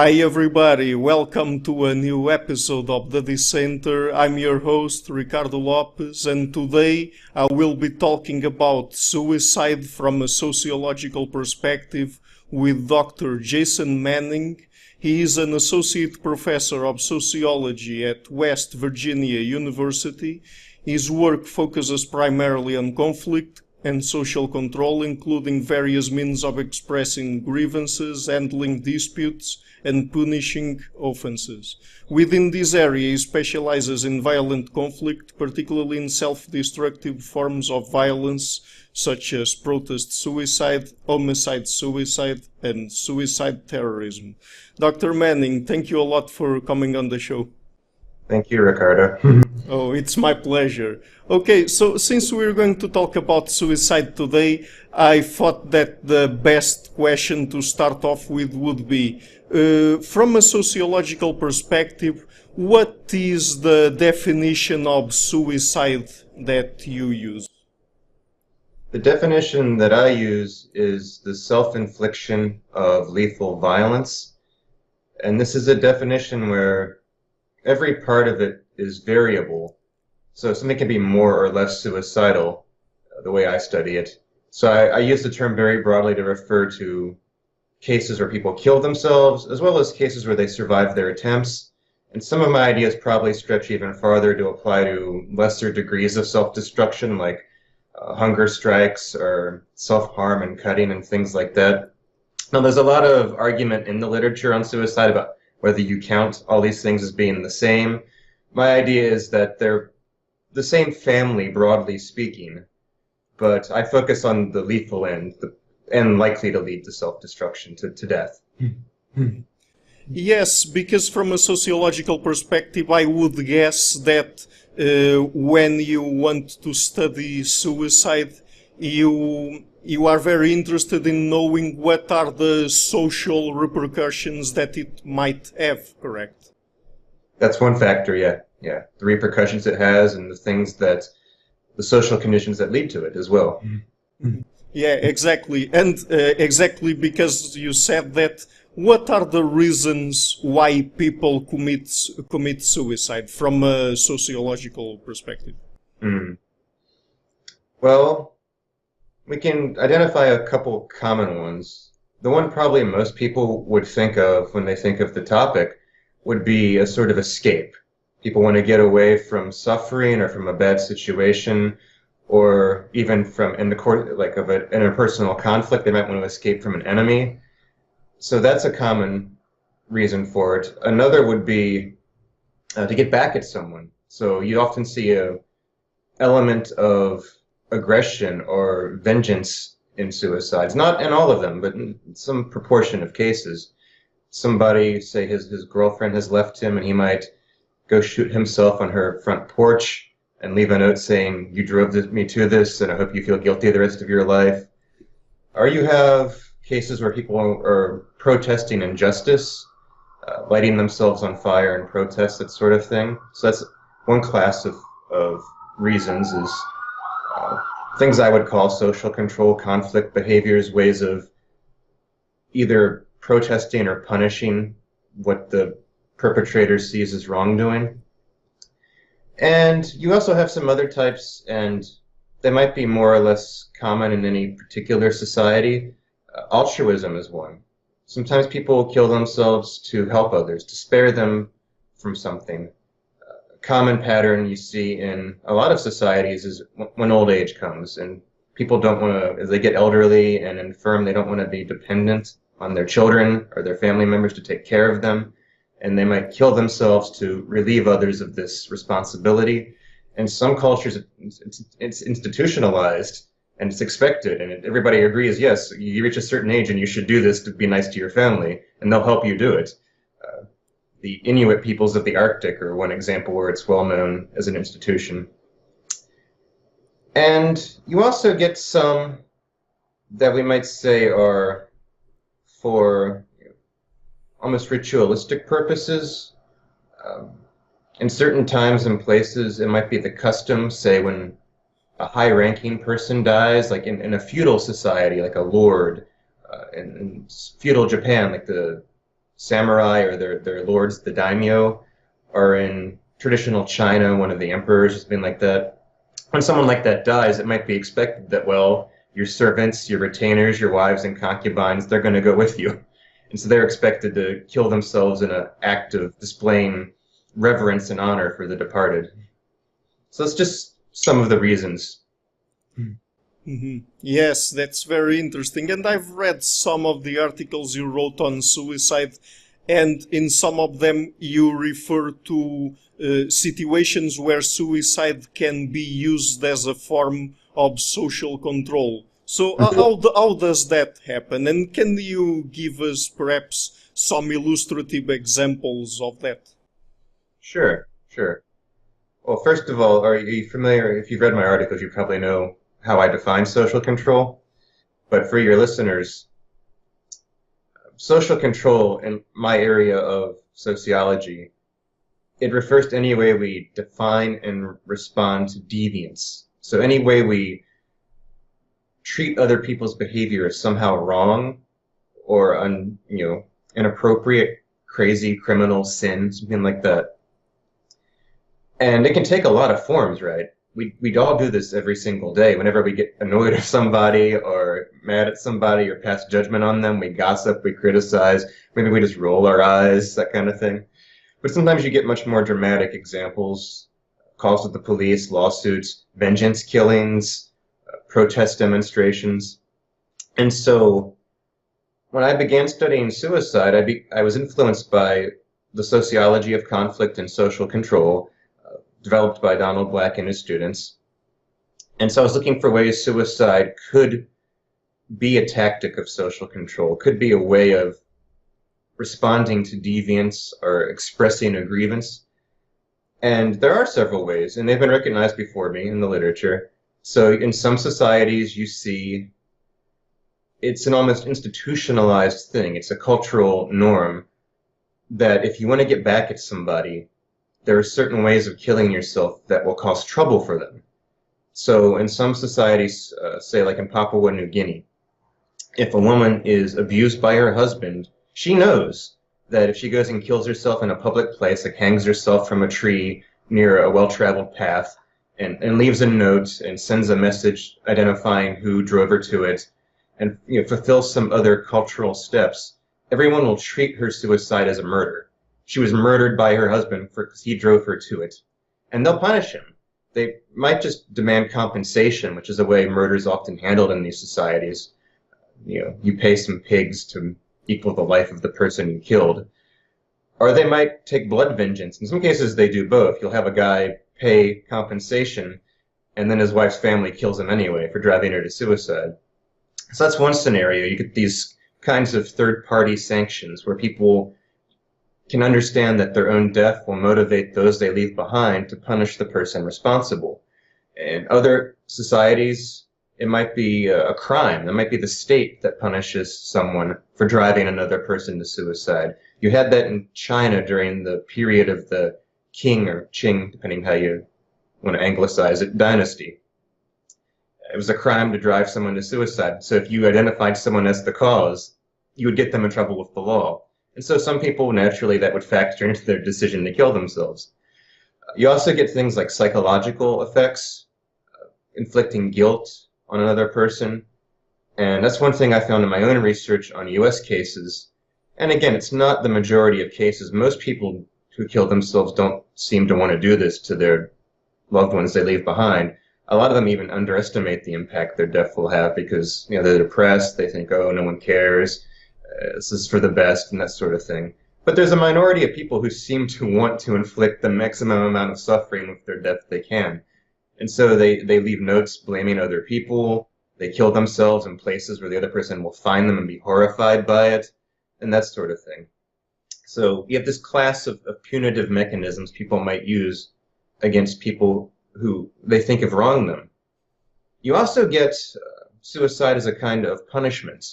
Hi everybody, welcome to a new episode of the Dissenter. I'm your host Ricardo Lopes, and today I will be talking about suicide from a sociological perspective with Dr. Jason Manning. He is an Associate Professor of Sociology at West Virginia University. His work focuses primarily on conflict and social control, including various means of expressing grievances, handling disputes, and punishing offenses. Within this area, he specializes in violent conflict, particularly in self-destructive forms of violence, such as protest suicide, homicide-suicide, and suicide terrorism. Dr. Manning, thank you a lot for coming on the show. Thank you, Ricardo. Oh, it's my pleasure. Okay, so since we're going to talk about suicide today, I thought that the best question to start off with would be, from a sociological perspective, what is the definition of suicide that you use? The definition that I use is the self-infliction of lethal violence. And this is a definition where every part of it is variable. So something can be more or less suicidal, the way I study it. So I use the term very broadly to refer to cases where people kill themselves, as well as cases where they survive their attempts. And some of my ideas probably stretch even farther to apply to lesser degrees of self-destruction, like hunger strikes or self-harm and cutting and things like that. Now, there's a lot of argument in the literature on suicide about whether you count all these things as being the same. My idea is that they're the same family, broadly speaking, but I focus on the lethal end, and likely to lead to self-destruction, to death. Yes, because from a sociological perspective, I would guess that when you want to study suicide, you are very interested in knowing what are the social repercussions that it might have, correct? That's one factor, yeah. The repercussions it has and the social conditions that lead to it as well. Yeah, exactly. And exactly because you said that, what are the reasons why people commit suicide from a sociological perspective? Well, we can identify a couple common ones. The one probably most people would think of when they think of the topic would be a sort of escape. People want to get away from suffering or from a bad situation, or even from in the course like of an interpersonal conflict. They might want to escape from an enemy. So that's a common reason for it. Another would be to get back at someone. So you often see a element of aggression or vengeance in suicides. Not in all of them, but in some proportion of cases. Somebody, say his girlfriend has left him, and he might go shoot himself on her front porch and leave a note saying, "You drove me to this, and I hope you feel guilty the rest of your life." Or you have cases where people are protesting injustice, lighting themselves on fire in protest, that sort of thing. So that's one class of reasons, is things I would call social control, conflict behaviors, ways of either protesting or punishing what the perpetrator sees as wrongdoing. And you also have some other types, and they might be more or less common in any particular society. Altruism is one. Sometimes people kill themselves to help others, to spare them from something. A common pattern you see in a lot of societies is when old age comes, and people don't want to, as they get elderly and infirm, they don't want to be dependent on their children or their family members to take care of them, and they might kill themselves to relieve others of this responsibility. In some cultures, it's institutionalized, and it's expected, and everybody agrees, yes, you reach a certain age and you should do this to be nice to your family, and they'll help you do it. The Inuit peoples of the Arctic are one example where it's well known as an institution. And you also get some that we might say are for almost ritualistic purposes. In certain times and places, it might be the custom, say when a high-ranking person dies, like in a feudal society, like a lord, in feudal Japan, like the samurai or their lords, the daimyo, or in traditional China, one of the emperors has been like that. When someone like that dies, it might be expected that, well, your servants, your retainers, your wives and concubines, they're going to go with you. And so they're expected to kill themselves in an act of displaying reverence and honor for the departed. So that's just some of the reasons. Yes, that's very interesting. And I've read some of the articles you wrote on suicide, and in some of them you refer to situations where suicide can be used as a form of social control. So how does that happen? And can you give us perhaps some illustrative examples of that? Sure, sure. Well, first of all, are you familiar, if you've read my articles, you probably know how I define social control. But for your listeners, social control in my area of sociology, it refers to any way we define and respond to deviance. So any way we treat other people's behavior as somehow wrong or inappropriate, crazy, criminal, sin, something like that. And it can take a lot of forms, right? We'd all do this every single day. Whenever we get annoyed at somebody or mad at somebody or pass judgment on them, we gossip, we criticize, maybe we just roll our eyes, that kind of thing. But sometimes you get much more dramatic examples, calls to the police, lawsuits, vengeance killings, protest demonstrations. And so when I began studying suicide, I was influenced by the sociology of conflict and social control, developed by Donald Black and his students. And so I was looking for ways suicide could be a tactic of social control, could be a way of responding to deviance or expressing a grievance. And there are several ways, and they've been recognized before me in the literature. So in some societies, you see it's an almost institutionalized thing. It's a cultural norm that if you want to get back at somebody, there are certain ways of killing yourself that will cause trouble for them. So in some societies, say like in Papua New Guinea, if a woman is abused by her husband, she knows that if she goes and kills herself in a public place, like hangs herself from a tree near a well-traveled path, and leaves a note and sends a message identifying who drove her to it, and fulfills some other cultural steps, everyone will treat her suicide as a murder. She was murdered by her husband because he drove her to it. And they'll punish him. They might just demand compensation, which is a way murder is often handled in these societies. You pay some pigs to equal the life of the person you killed. Or they might take blood vengeance. In some cases, they do both. You'll have a guy pay compensation, and then his wife's family kills him anyway for driving her to suicide. So that's one scenario. You get these kinds of third-party sanctions where people can understand that their own death will motivate those they leave behind to punish the person responsible. In other societies, it might be a crime. It might be the state that punishes someone for driving another person to suicide. You had that in China during the period of the Qing or Qing, depending how you want to anglicize it, dynasty. It was a crime to drive someone to suicide. So if you identified someone as the cause, you would get them in trouble with the law. And so some people, naturally, that would factor into their decision to kill themselves. You also get things like psychological effects, inflicting guilt on another person. And that's one thing I found in my own research on U.S. cases. And again, it's not the majority of cases. Most people who kill themselves don't seem to want to do this to their loved ones they leave behind. A lot of them even underestimate the impact their death will have because they're depressed. They think, oh, no one cares. This is for the best and that sort of thing. But there's a minority of people who seem to want to inflict the maximum amount of suffering with their death they can. And so they leave notes blaming other people. They kill themselves in places where the other person will find them and be horrified by it, and that sort of thing. So you have this class of punitive mechanisms people might use against people who they think have wronged them. You also get suicide as a kind of punishment,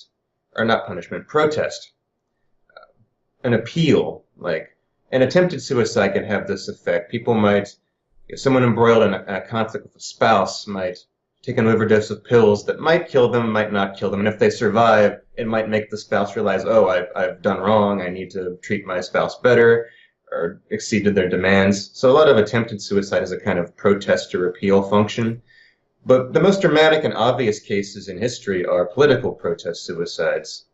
or not punishment, protest, an appeal. Like an attempted suicide can have this effect. People might, if someone embroiled in a conflict with a spouse might take an overdose of pills that might kill them, might not kill them, and if they survive, it might make the spouse realize, oh, I've done wrong, I need to treat my spouse better, or exceeded their demands. So a lot of attempted suicide is a kind of protest or appeal function. But the most dramatic and obvious cases in history are political protest suicides.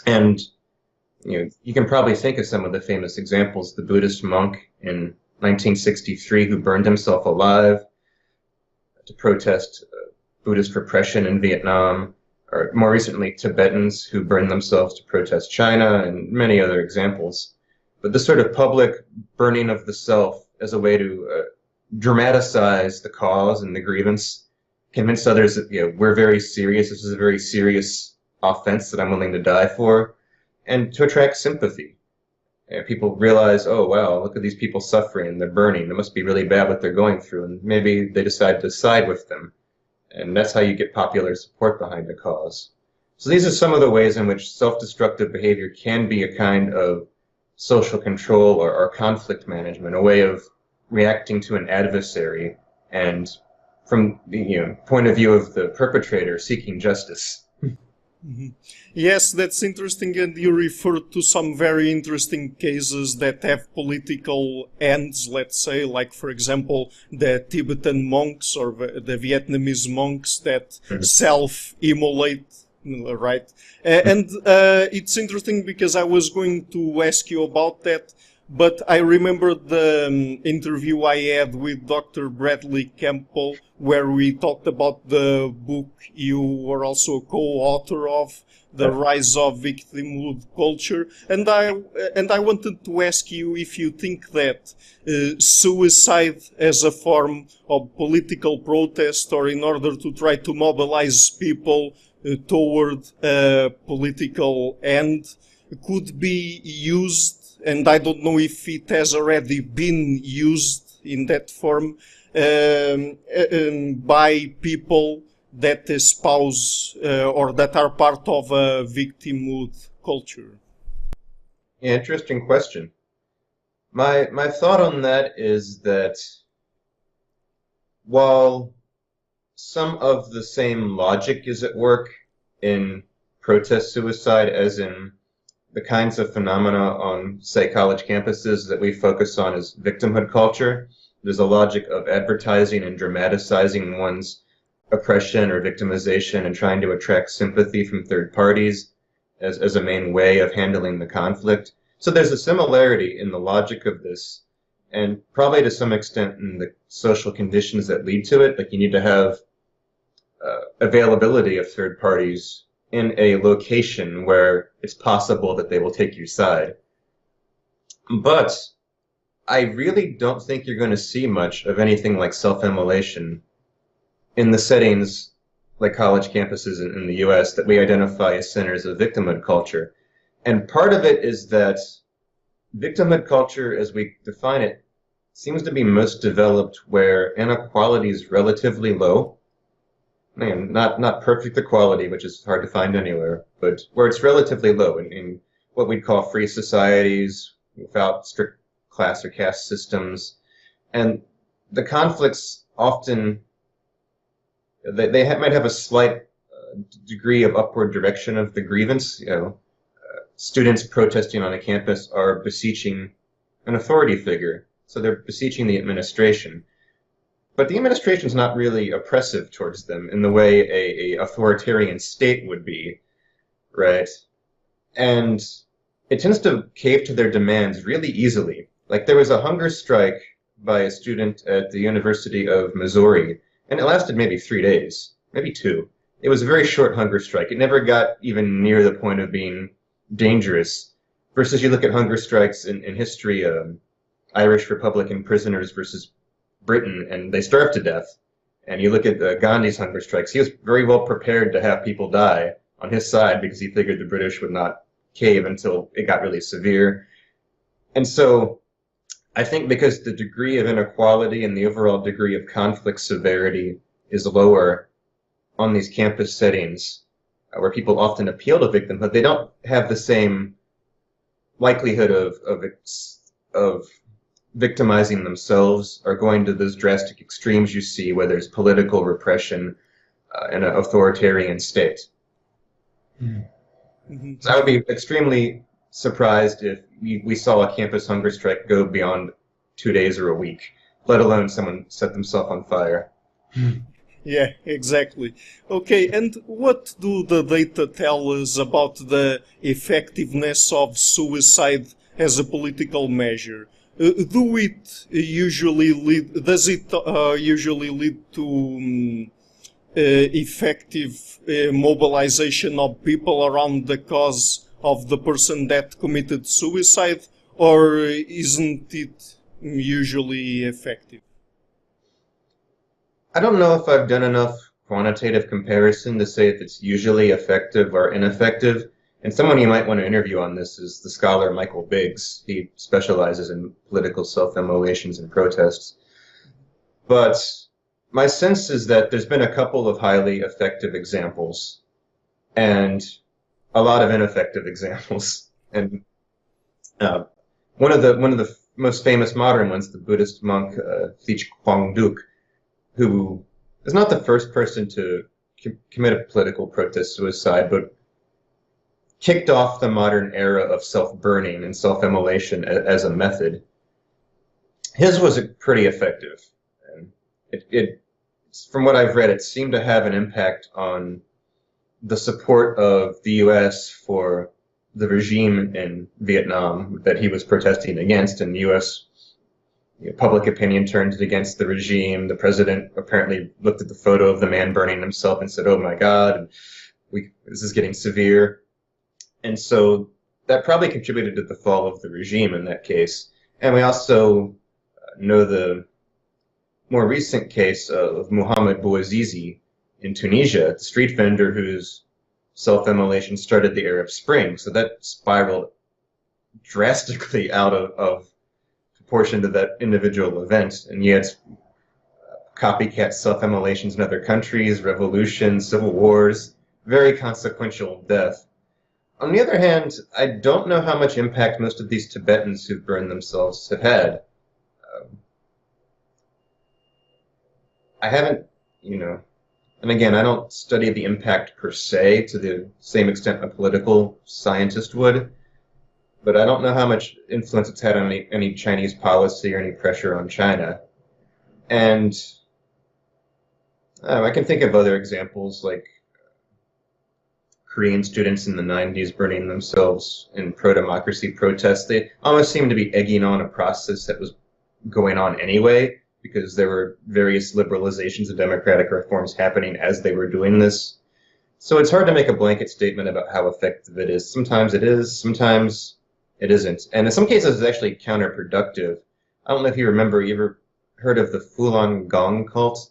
And you can probably think of some of the famous examples. The Buddhist monk in 1963 who burned himself alive to protest Buddhist repression in Vietnam, or more recently Tibetans who burned themselves to protest China, and many other examples. But this sort of public burning of the self as a way to dramatize the cause and the grievance, convince others that we're very serious, this is a very serious offense that I'm willing to die for, and to attract sympathy. People realize, oh wow, look at these people suffering, they're burning, it must be really bad what they're going through, and maybe they decide to side with them. And that's how you get popular support behind a cause. So these are some of the ways in which self-destructive behavior can be a kind of social control or conflict management, a way of reacting to an adversary, and from the point of view of the perpetrator, seeking justice. Mm-hmm. Yes, that's interesting, and you referred to some very interesting cases that have political ends, let's say, like, for example, the Tibetan monks or the Vietnamese monks that self-immolate, right? And it's interesting because I was going to ask you about that, but I remember the interview I had with Dr. Bradley Campbell, where we talked about the book you were also a co-author of, The Rise of Victimhood Culture, and I wanted to ask you if you think that suicide as a form of political protest, or in order to try to mobilize people toward a political end, could be used, and I don't know if it has already been used in that form, by people that espouse or that are part of a victimhood culture. Yeah, interesting question. My thought on that is that while some of the same logic is at work in protest suicide as in the kinds of phenomena on, say, college campuses that we focus on as victimhood culture, there's a logic of advertising and dramatizing one's oppression or victimization and trying to attract sympathy from third parties as a main way of handling the conflict. So there's a similarity in the logic of this, and probably to some extent in the social conditions that lead to it. Like, you need to have availability of third parties in a location where it's possible that they will take your side. But I really don't think you're going to see much of anything like self-immolation in the settings like college campuses in the US that we identify as centers of victimhood culture. And part of it is that victimhood culture, as we define it, seems to be most developed where inequality is relatively low. Man, not perfect equality, which is hard to find anywhere, but where it's relatively low in what we'd call free societies without strict class or caste systems. And the conflicts often, they might have a slight degree of upward direction of the grievance. Students protesting on a campus are beseeching an authority figure, so they're beseeching the administration. But the administration is not really oppressive towards them in the way a authoritarian state would be, right? And it tends to cave to their demands really easily. Like, there was a hunger strike by a student at the University of Missouri, and it lasted maybe 3 days, maybe 2. It was a very short hunger strike. It never got even near the point of being dangerous. Versus you look at hunger strikes in history, Irish Republican prisoners versus Britain, and they starved to death. And you look at Gandhi's hunger strikes, he was very well prepared to have people die on his side because he figured the British would not cave until it got really severe. And so I think because the degree of inequality and the overall degree of conflict severity is lower on these campus settings, where people often appeal to victimhood, they don't have the same likelihood of victimizing themselves or going to those drastic extremes you see where there's political repression in an authoritarian state. Mhm. So I would be extremely surprised if we saw a campus hunger strike go beyond 2 days or a week, let alone someone set themselves on fire. Yeah, exactly. Okay, and what do the data tell us about the effectiveness of suicide as a political measure? Does it usually lead to effective mobilization of people around the cause of the person that committed suicide, or isn't it usually effective? I don't know if I've done enough quantitative comparison to say if it's usually effective or ineffective. And someone you might want to interview on this is the scholar Michael Biggs. He specializes in political self-immolations and protests. But my sense is that there's been a couple of highly effective examples and a lot of ineffective examples. And uh, one of the most famous modern ones, the Buddhist monk Thich Quang Duc, who is not the first person to commit a political protest suicide, but kicked off the modern era of self-burning and self-immolation as a method. His was pretty effective. And from what I've read, it seemed to have an impact on the support of the U.S. for the regime in Vietnam that he was protesting against, and U.S. Public opinion turned against the regime. The president apparently looked at the photo of the man burning himself and said, "Oh my God, this is getting severe." And so that probably contributed to the fall of the regime in that case. And we also know the more recent case of Mohamed Bouazizi in Tunisia, the street vendor whose self-immolation started the Arab Spring. So that spiraled drastically out of proportion to that individual event. And yet copycat self-immolations in other countries, revolutions, civil wars, very consequential death. On the other hand, I don't know how much impact most of these Tibetans who've burned themselves have had. I haven't, and again, I don't study the impact per se to the same extent a political scientist would, but I don't know how much influence it's had on any Chinese policy or any pressure on China. And I can think of other examples like Korean students in the 90s burning themselves in pro-democracy protests. They almost seemed to be egging on a process that was going on anyway, because there were various liberalizations and democratic reforms happening as they were doing this. So it's hard to make a blanket statement about how effective it is. Sometimes it is, sometimes it isn't. And in some cases, it's actually counterproductive. I don't know if you remember, you ever heard of the Falun Gong cult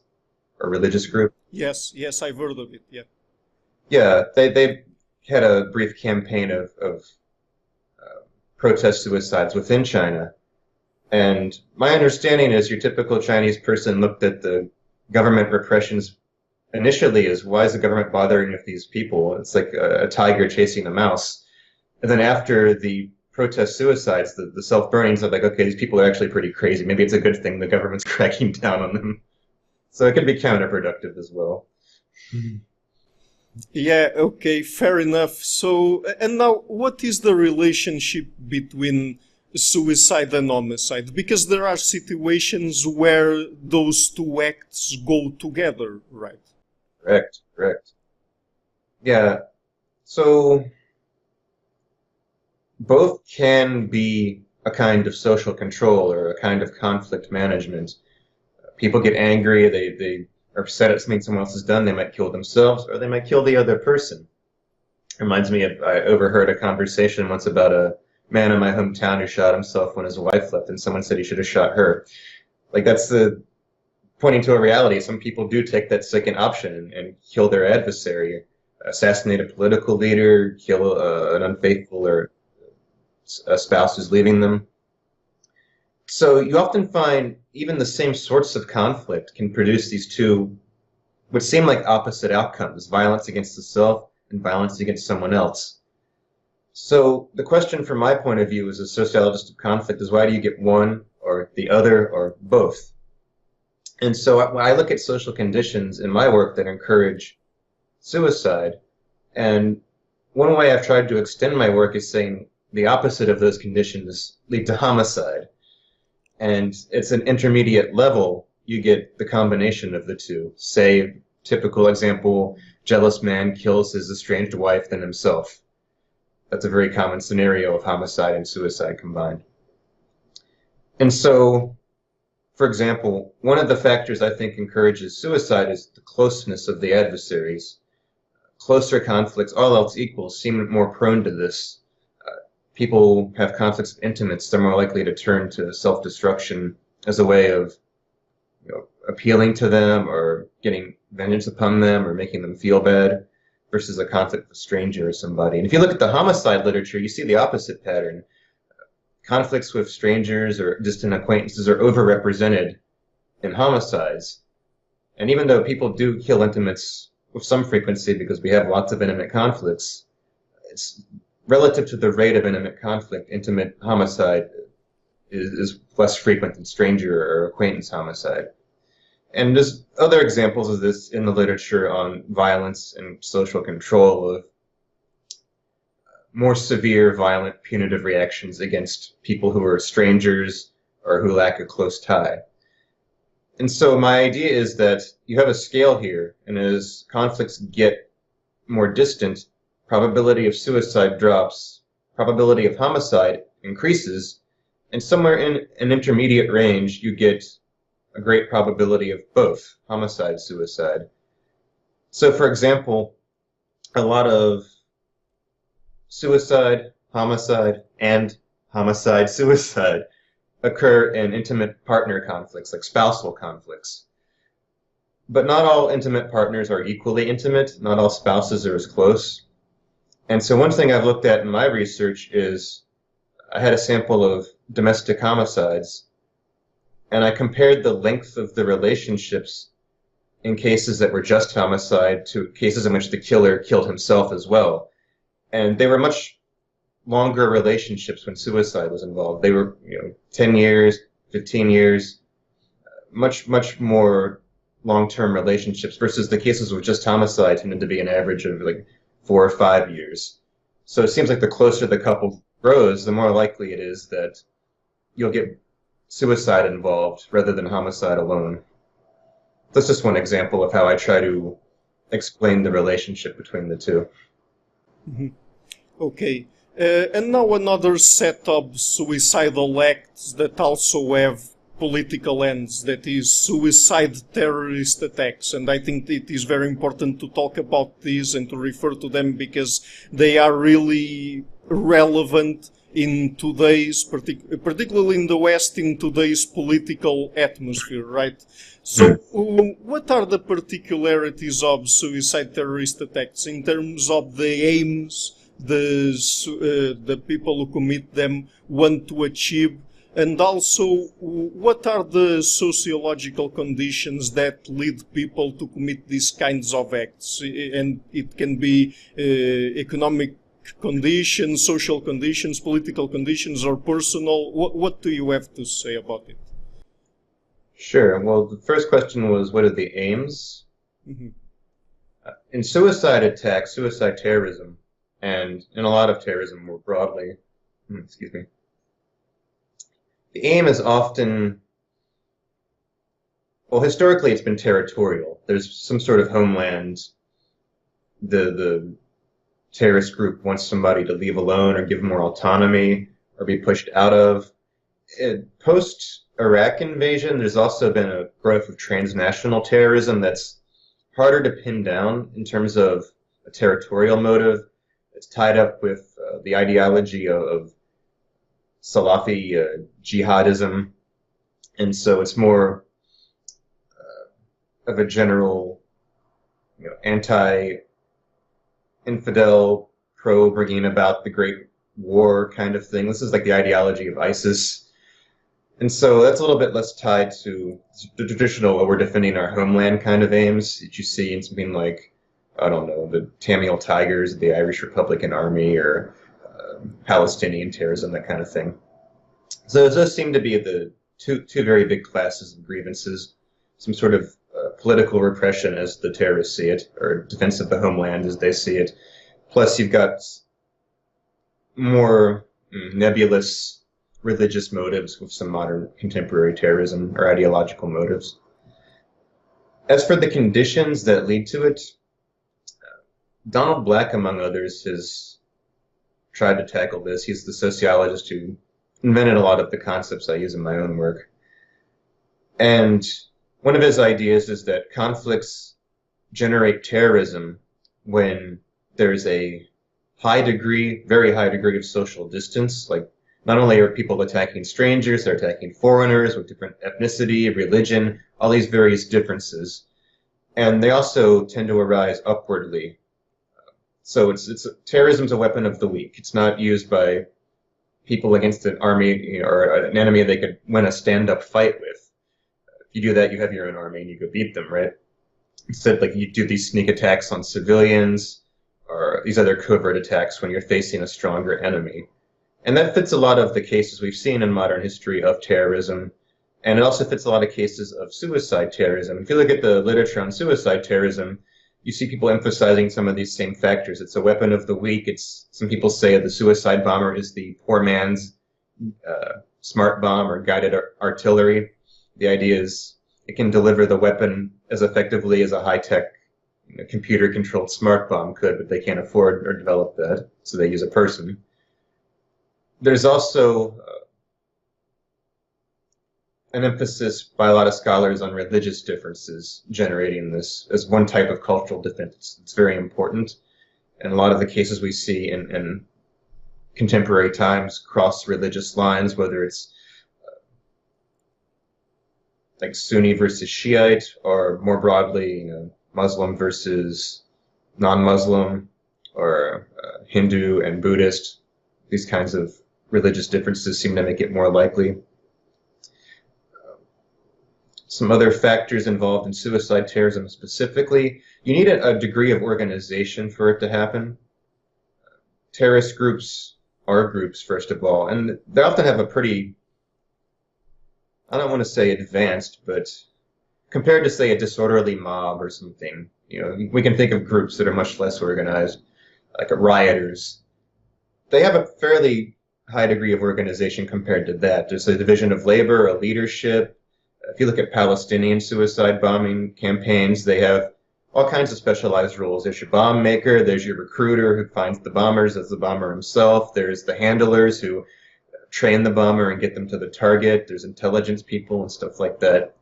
or religious group? Yes, I've heard of it, yeah. Yeah, they had a brief campaign of protest suicides within China. And my understanding is your typical Chinese person looked at the government repressions initially as, why is the government bothering with these people? It's like a tiger chasing a mouse. And then after the protest suicides, the self-burnings, are like, okay, these people are actually pretty crazy. Maybe it's a good thing the government's cracking down on them. So it can be counterproductive as well. Yeah, okay, fair enough. So, and now, what is the relationship between suicide and homicide? Because there are situations where those two acts go together, right? Correct. Yeah, so both can be a kind of social control or a kind of conflict management. People get angry, they are upset at something someone else has done, they might kill themselves or they might kill the other person. Reminds me of, I overheard a conversation once about a man in my hometown who shot himself when his wife left, and someone said he should have shot her. Like, that's pointing to a reality. Some people do take that second option and kill their adversary, assassinate a political leader, kill an unfaithful or a spouse who's leaving them. So you often find even the same sorts of conflict can produce these two, which seem like opposite outcomes: violence against the self and violence against someone else. So the question from my point of view as a sociologist of conflict is, why do you get one or the other or both? And so when I look at social conditions in my work that encourage suicide, and one way I've tried to extend my work is saying the opposite of those conditions lead to homicide. And it's an intermediate level. You get the combination of the two. Say, typical example, jealous man kills his estranged wife than himself. That's a very common scenario of homicide and suicide combined. And so, for example, one of the factors I think encourages suicide is the closeness of the adversaries. Closer conflicts, all else equal, seem more prone to this. People have conflicts with intimates, they're more likely to turn to self-destruction as a way of appealing to them or getting vengeance upon them or making them feel bad versus a conflict with a stranger or somebody. And if you look at the homicide literature, you see the opposite pattern. Conflicts with strangers or distant acquaintances are overrepresented in homicides. And even though people do kill intimates with some frequency because we have lots of intimate conflicts, it's relative to the rate of intimate conflict, intimate homicide is less frequent than stranger or acquaintance homicide. And there's other examples of this in the literature on violence and social control of more severe, violent, punitive reactions against people who are strangers or who lack a close tie. And so my idea is that you have a scale here, and as conflicts get more distant, probability of suicide drops, probability of homicide increases, and somewhere in an intermediate range, you get a great probability of both homicide, suicide. So, for example, a lot of suicide, homicide, and homicide, suicide occur in intimate partner conflicts, like spousal conflicts. But not all intimate partners are equally intimate. Not all spouses are as close. And so one thing I've looked at in my research is I had a sample of domestic homicides, and I compared the length of the relationships in cases that were just homicide to cases in which the killer killed himself as well. And they were much longer relationships when suicide was involved. They were, 10 years, 15 years, much more long-term relationships versus the cases with just homicide tended to be an average of like 4 or 5 years. So it seems like the closer the couple grows, the more likely it is that you'll get suicide involved rather than homicide alone. That's just one example of how I try to explain the relationship between the two. Mm-hmm. Okay. And now another set of suicidal acts that also have political ends, that is suicide terrorist attacks. And I think it is very important to talk about these and to refer to them because they are really relevant in today's, particularly in the West, in today's political atmosphere, right? So what are the particularities of suicide terrorist attacks in terms of the aims the people who commit them want to achieve? And also, what are the sociological conditions that lead people to commit these kinds of acts? And it can be economic conditions, social conditions, political conditions, or personal. What do you have to say about it? Sure. Well, the first question was, what are the aims? Mm-hmm. In suicide attacks, suicide terrorism, and in a lot of terrorism more broadly, the aim is often, well, historically it's been territorial. There's some sort of homeland. The terrorist group wants somebody to leave alone or give more autonomy or be pushed out of. Post-Iraq invasion, there's also been a growth of transnational terrorism that's harder to pin down in terms of a territorial motive. It's tied up with the ideology of Salafi jihadism, and so it's more of a general, anti-infidel, pro-bringing about the Great War kind of thing. This is like the ideology of ISIS, and so that's a little bit less tied to the traditional, we're defending our homeland kind of aims that you see in something like, I don't know, the Tamil Tigers, the Irish Republican Army, or Palestinian terrorism, that kind of thing. So those seem to be the two very big classes of grievances, some sort of political repression as the terrorists see it, or defense of the homeland as they see it, Plus, you've got more nebulous religious motives with some modern contemporary terrorism or ideological motives. As for the conditions that lead to it, Donald Black, among others, has tried to tackle this. He's the sociologist who invented a lot of the concepts I use in my own work. And one of his ideas is that conflicts generate terrorism when there's a very high degree of social distance. Like, not only are people attacking strangers, they're attacking foreigners with different ethnicity, religion, all these various differences. And they also tend to arise upwardly. So terrorism's a weapon of the weak. It's not used by people against an army or an enemy they could win a stand-up fight with. If you do that, you have your own army and you go beat them, right? Instead, like, you do these sneak attacks on civilians or these other covert attacks when you're facing a stronger enemy. And that fits a lot of the cases we've seen in modern history of terrorism. And it also fits a lot of cases of suicide terrorism. If you look at the literature on suicide terrorism, you see people emphasizing some of these same factors. It's a weapon of the weak. Some people say the suicide bomber is the poor man's smart bomb or guided artillery. The idea is it can deliver the weapon as effectively as a high-tech computer-controlled smart bomb could, but they can't afford or develop that, so they use a person. There's also an emphasis by a lot of scholars on religious differences generating this as one type of cultural defense. It's very important. And a lot of the cases we see in contemporary times cross religious lines, whether it's like Sunni versus Shiite, or more broadly, Muslim versus non-Muslim, or Hindu and Buddhist. These kinds of religious differences seem to make it more likely. Some other factors involved in suicide terrorism specifically, you need a degree of organization for it to happen. Terrorist groups are groups, first of all, and they often have a pretty, I don't want to say advanced, but compared to, say, a disorderly mob or something, we can think of groups that are much less organized, like rioters. They have a fairly high degree of organization compared to that. There's a division of labor, a leadership. If you look at Palestinian suicide bombing campaigns, they have all kinds of specialized roles. There's your bomb maker, there's your recruiter who finds the bombers as the bomber himself, there's the handlers who train the bomber and get them to the target, there's intelligence people and stuff like that.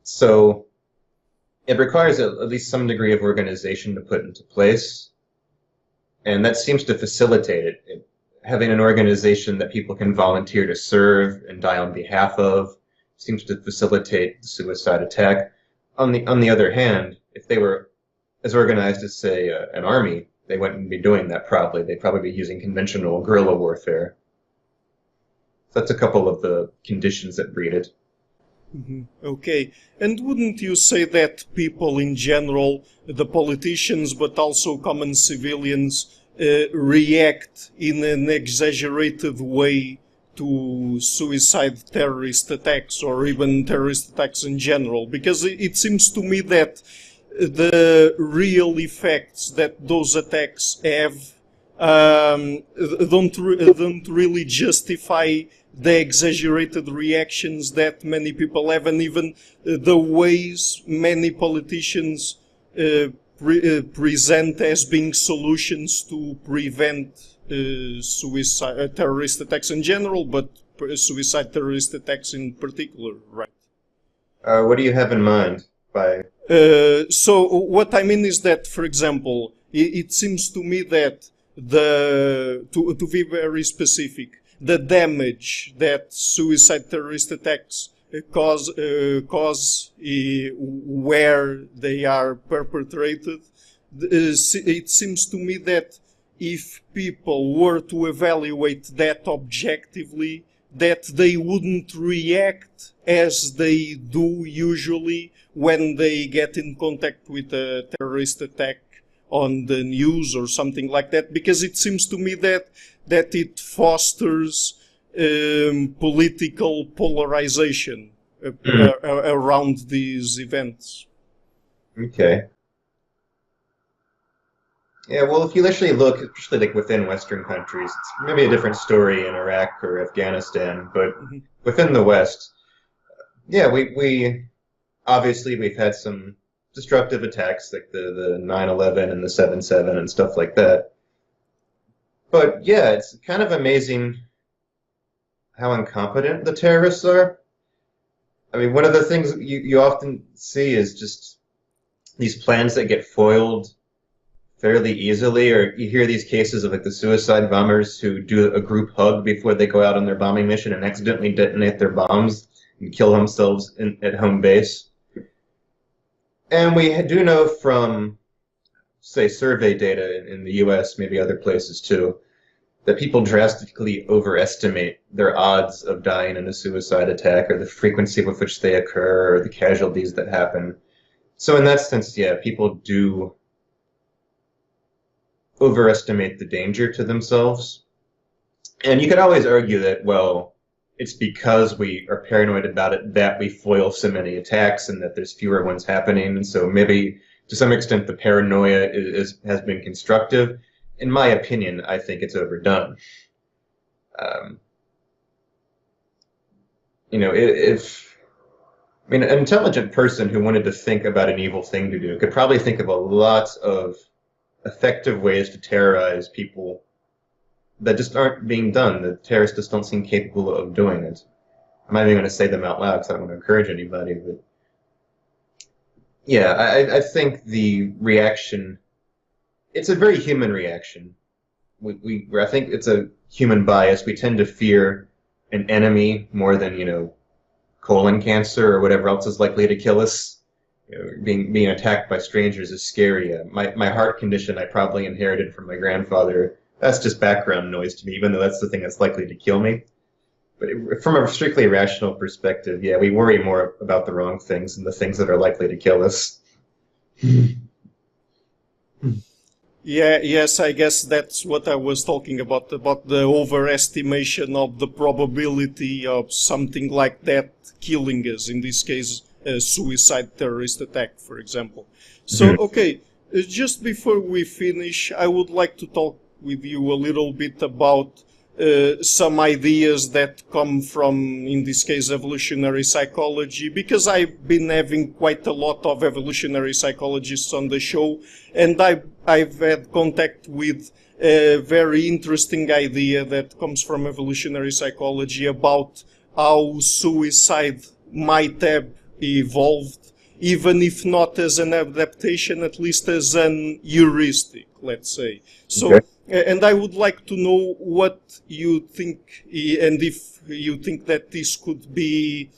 So it requires at least some degree of organization to put into place, and that seems to facilitate it. Having an organization that people can volunteer to serve and die on behalf of seems to facilitate the suicide attack. On the other hand, if they were as organized as, say, an army, they wouldn't be doing that probably. They'd probably be using conventional guerrilla warfare. So that's a couple of the conditions that breed it. Mm-hmm. Okay. And wouldn't you say that people in general, the politicians, but also common civilians, react in an exaggerated way to suicide terrorist attacks, or even terrorist attacks in general? Because it seems to me that the real effects that those attacks have don't really justify the exaggerated reactions that many people have, and even the ways many politicians present as being solutions to prevent suicide terrorist attacks in general, but suicide terrorist attacks in particular, right? What do you have in mind by? So what I mean is that, for example, it seems to me that to be very specific, the damage that suicide terrorist attacks cause where they are perpetrated, it seems to me that if people were to evaluate that objectively, that they wouldn't react as they do usually when they get in contact with a terrorist attack on the news or something like that, because it seems to me that it fosters political polarization around these events. Okay. Yeah, well, if you literally look, especially like within Western countries, it's maybe a different story in Iraq or Afghanistan, but Mhm. within the West, yeah, we obviously we've had some destructive attacks like the 9/11 and the 7/7 and stuff like that. But yeah, it's kind of amazing how incompetent the terrorists are. I mean, one of the things you often see is just these plans that get foiled fairly easily, or you hear these cases of like the suicide bombers who do a group hug before they go out on their bombing mission and accidentally detonate their bombs and kill themselves at home base. And we do know from, say, survey data in the US, maybe other places too, that people drastically overestimate their odds of dying in a suicide attack or the frequency with which they occur or the casualties that happen. So in that sense, yeah, people do overestimate the danger to themselves. And you could always argue that, well, it's because we are paranoid about it that we foil so many attacks and that there's fewer ones happening. And so maybe to some extent the paranoia has been constructive. In my opinion, I think it's overdone. Um, if I mean, an intelligent person who wanted to think about an evil thing to do could probably think of a lot of effective ways to terrorize people that just aren't being done. The terrorists just don't seem capable of doing it. I'm not even going to say them out loud because I don't want to encourage anybody. But yeah, I think the reaction, it's a very human reaction. I think it's a human bias. We tend to fear an enemy more than, colon cancer or whatever else is likely to kill us. Being attacked by strangers is scary. My heart condition I probably inherited from my grandfather. That's just background noise to me, even though that's the thing that's likely to kill me. But from a strictly rational perspective, yeah, we worry more about the wrong things than the things that are likely to kill us. Yeah, yes, I guess that's what I was talking about the overestimation of the probability of something like that killing us, in this case, a suicide terrorist attack, for example. So, okay, just before we finish, I would like to talk with you a little bit about some ideas that come from, in this case, evolutionary psychology, because I've been having quite a lot of evolutionary psychologists on the show, and I've had contact with a very interesting idea that comes from evolutionary psychology about how suicide might have evolved, even if not as an adaptation, at least as an heuristic, let's say. So, Okay. and I would like to know what you think, and if you think that this could be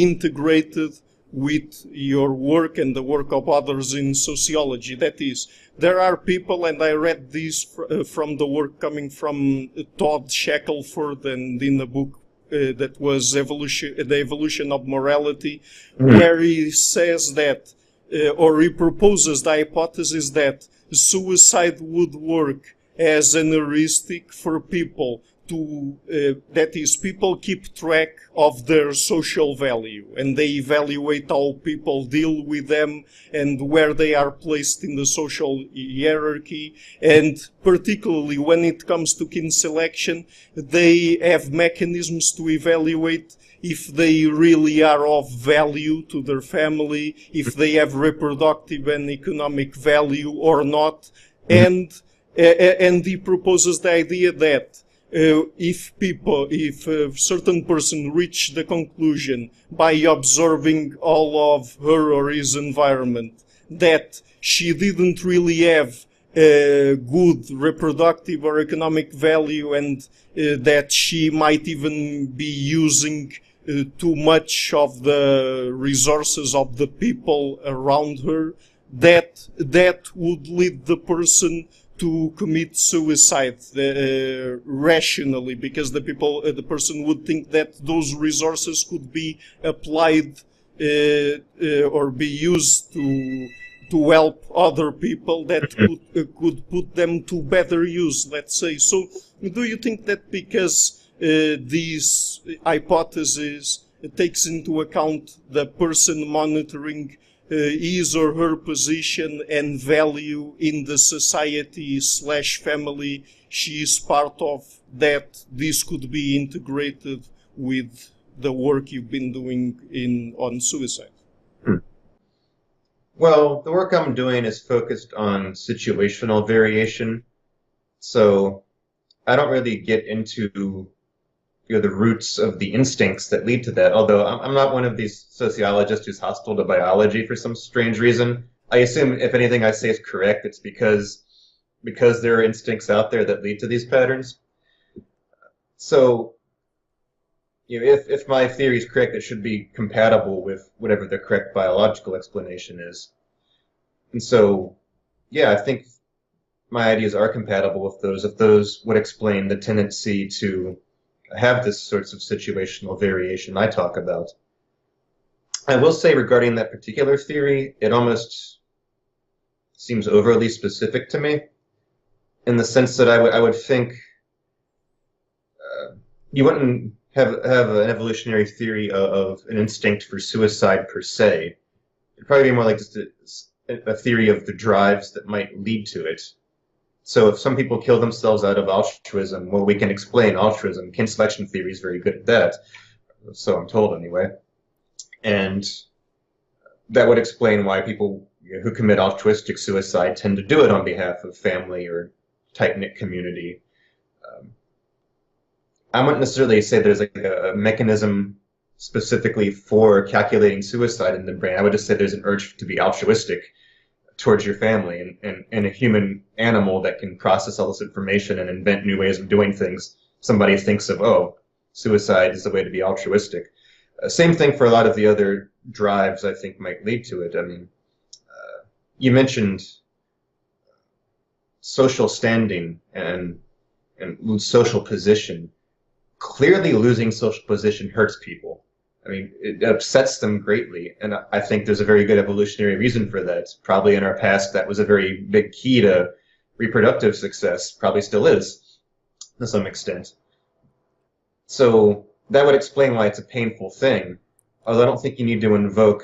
integrated with your work and the work of others in sociology. That is, there are people, and I read this from the work coming from Todd Shackelford, and in a book that was The Evolution of Morality, where he says that, or he proposes the hypothesis that suicide would work as an heuristic for people to, that is, people keep track of their social value and they evaluate how people deal with them and where they are placed in the social hierarchy. And particularly when it comes to kin selection, they have mechanisms to evaluate if they really are of value to their family, if they have reproductive and economic value or not. And he proposes the idea that if a certain person reach the conclusion by observing all of her or his environment that she didn't really have good reproductive or economic value, and that she might even be using too much of the resources of the people around her, that would lead the person to commit suicide rationally, because the person would think that those resources could be applied or be used to help other people that could put them to better use, let's say. So, do you think that because these hypothesis takes into account the person monitoring his or her position and value in the society slash family she is part of, that this could be integrated with the work you've been doing on suicide? Well, the work I'm doing is focused on situational variation, so I don't really get into the roots of the instincts that lead to that. Although I'm not one of these sociologists who's hostile to biology for some strange reason. I assume if anything I say is correct, it's because there are instincts out there that lead to these patterns. So, if my theory is correct, it should be compatible with whatever the correct biological explanation is. And so, yeah, I think my ideas are compatible with those, if those would explain the tendency to have this sorts of situational variation I talk about. I will say regarding that particular theory, it almost seems overly specific to me, in the sense that I would think you wouldn't have an evolutionary theory of an instinct for suicide per se. It'd probably be more like just a theory of the drives that might lead to it. So if some people kill themselves out of altruism, well, we can explain altruism. Kin selection theory is very good at that, so I'm told anyway. And that would explain why people who commit altruistic suicide tend to do it on behalf of family or tight-knit community. I wouldn't necessarily say there's like a mechanism specifically for calculating suicide in the brain. I would just say there's an urge to be altruistic towards your family, and a human animal that can process all this information and invent new ways of doing things. Somebody thinks of, oh, suicide is the way to be altruistic. Same thing for a lot of the other drives I think might lead to it. I mean, you mentioned social standing and social position. Clearly losing social position hurts people. I mean, it upsets them greatly, and I think there's a very good evolutionary reason for that. Probably in our past, that was a very big key to reproductive success, probably still is, to some extent. So that would explain why it's a painful thing, although I don't think you need to invoke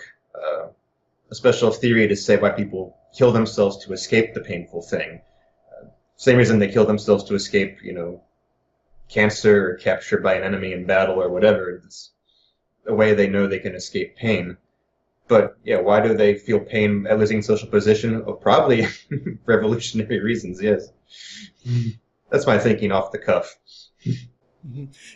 a special theory to say why people kill themselves to escape the painful thing. Same reason they kill themselves to escape, cancer or captured by an enemy in battle or whatever. It's a way they know they can escape pain. But yeah, why do they feel pain at losing social position? Well, probably for evolutionary reasons, yes. That's my thinking off the cuff.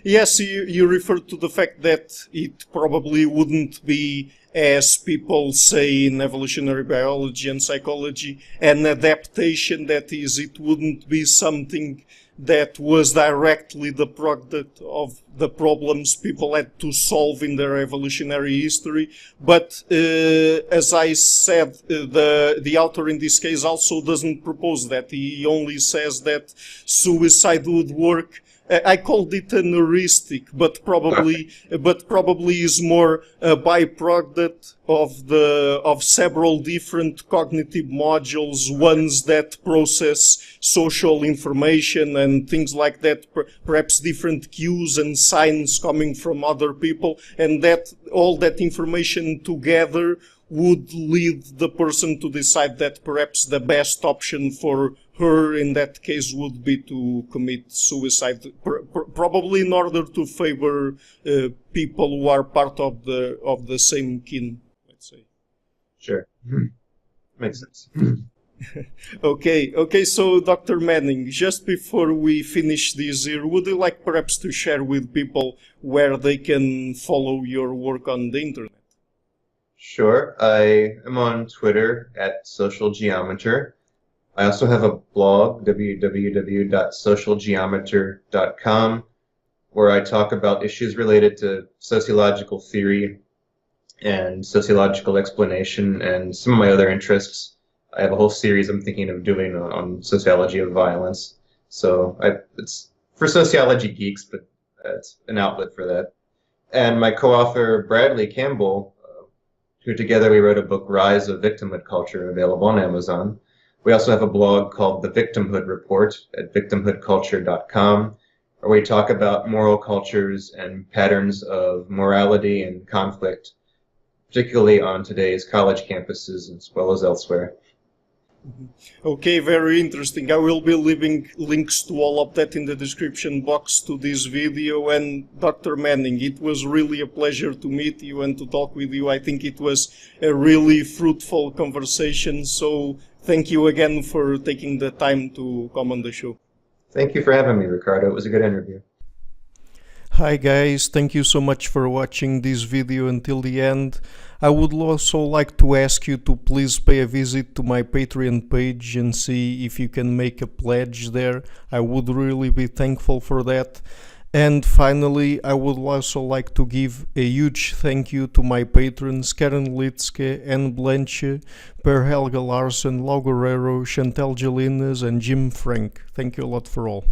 Yes, you referred to the fact that it probably wouldn't be, as people say in evolutionary biology and psychology, an adaptation. That is, it wouldn't be something that was directly the product of the problems people had to solve in their evolutionary history. But as I said, the author in this case also doesn't propose that. He only says that suicide would work. I called it an heuristic, but probably is more a byproduct of several different cognitive modules, ones that process social information and things like that, perhaps different cues and signs coming from other people, and that all that information together would lead the person to decide that perhaps the best option for her in that case would be to commit suicide, probably in order to favor people who are part of the same kin, let's say. Sure. Makes sense. Okay, so Dr. Manning, just before we finish this here, would you like perhaps to share with people where they can follow your work on the internet? Sure. I am on Twitter at socialgeometer. I also have a blog, www.socialgeometer.com, where I talk about issues related to sociological theory and sociological explanation and some of my other interests. I have a whole series I'm thinking of doing on sociology of violence. So it's for sociology geeks, but it's an outlet for that. And my co-author, Bradley Campbell, who together we wrote a book, Rise of Victimhood Culture, available on Amazon. We also have a blog called The Victimhood Report at victimhoodculture.com, where we talk about moral cultures and patterns of morality and conflict, particularly on today's college campuses as well as elsewhere. Okay, very interesting. I will be leaving links to all of that in the description box to this video. And Dr. Manning, it was really a pleasure to meet you and to talk with you. I think it was a really fruitful conversation. So thank you again for taking the time to come on the show. Thank you for having me, Ricardo. It was a good interview. Hi guys, thank you so much for watching this video until the end. I would also like to ask you to please pay a visit to my Patreon page and see if you can make a pledge there. I would really be thankful for that. And finally, I would also like to give a huge thank you to my patrons Karen Litzke, Anne Blanche, Per Helga Larsen, Lau Guerrero, Chantal Gelinas and Jim Frank. Thank you a lot for all.